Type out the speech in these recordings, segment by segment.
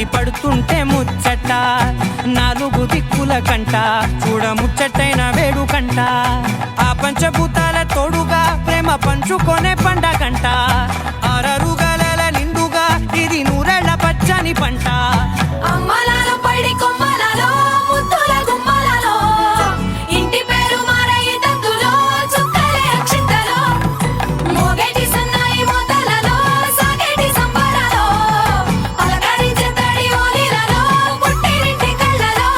ముడి పడుతుంటే ముచ్చట నాలుగు దిక్కుల కంట చూడ ముచ్చటైన వేడుకంట ఆ పంచభూతాల తోడుగా ప్రేమ పంచుకొనే పండగంట ఆరరుగల నిండుగా ఇది నూరెళ్ళ పచ్చని పంట అమ్మలాలో పడి కొమ్మలలో ముద్దుల గుమ్మలలో ఇంటి పేరు మారయి తందులో చుక్కలే అక్షింతలో మోగేటి సన్నాయి మోతలలో సాగేటి సంబరాలో పలకరించే తడి ఓలిలలో పుట్టినింటి కళ్ళలో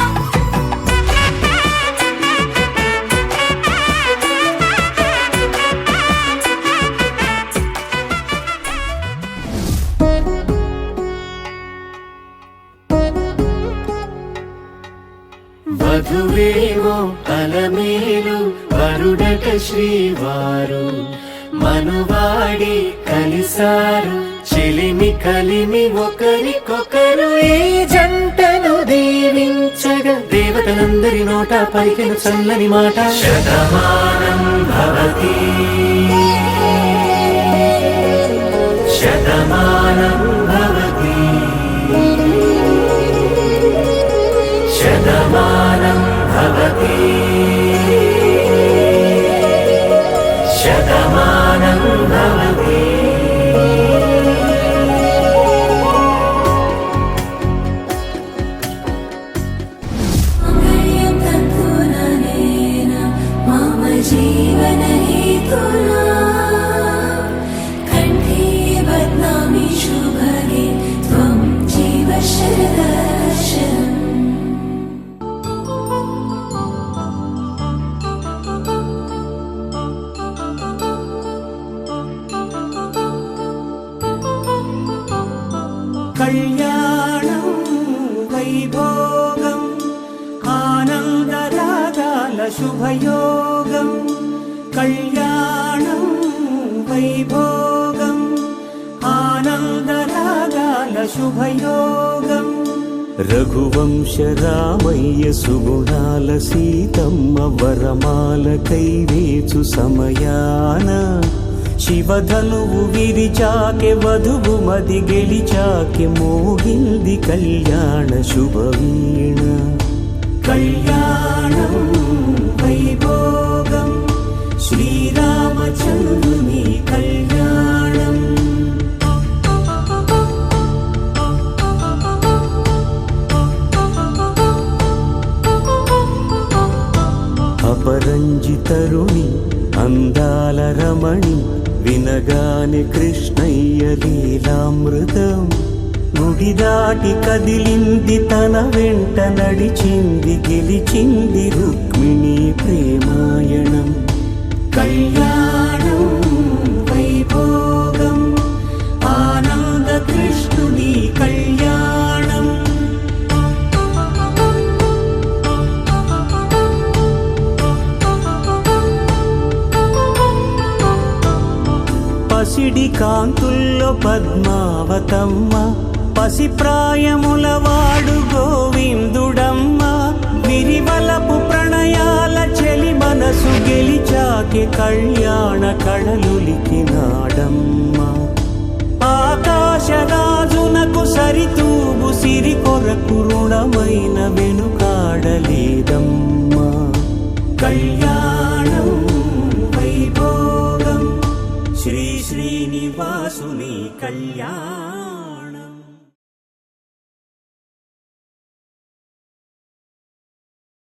వధువేమో అలమేలు వరుడట శ్రీవారు మనువాడి కలిసారు చెలిమి కలిమి ఒకరికొకరు ఈ జంటను దీవించగా దేవతలందరి నోట పలికిన చల్లని మాట శతమానం భవతి శతమానం భవతి శతమానం భవతి శతమానం భవతి మంగళం తంతుననేన మమ జీవన హేతునా కంఠే బధ్నామి శుభగే త్వం జీవ శరదర్శనం కళ్యాణం వైభోగం ఆనందరాగాల శుభయోగం కళ్యాణం వైభోగం ఆనందరాగాల శుభయోగం రఘువంశ రామయ్య సుగుణాల సీతమ్మ వరమాల కైవేచు సమయాన శివధనువు విరిచాకె వధువు మది గెలిచాకె మోగింది కళ్యాణ శుభవీణ కళ్యాణం వైభోగం శ్రీరామచంద్రుని కళ్యాణం అపరంజితరుణి అందాల రమణి వినగానే కృష్ణయ్య లీలామృతం గుడి దాటి కదిలింది తన వెంట నడిచింది గెలిచింది రుక్మిణి ప్రేమాయణం కళ్యాణం వైభోగం ఆనంద కృష్ణుని కళ్యాణం పసిడి కాంతుల్లో పద్మావతమ్మ పసిప్రాయముల వాడు గోవిందుడమ్మ విరివలపు ప్రణయాల చెలి మనసు గెలిచాకె కళ్యాణ కళలులికినాడమ్మ ఆకాశరాజునకు సరితూబు సిరి కొరకు రుణమైన వెనుకాడలేదమ్మా కళ్యాణం వైభోగం శ్రీ శ్రీనివాసుని కళ్యాణం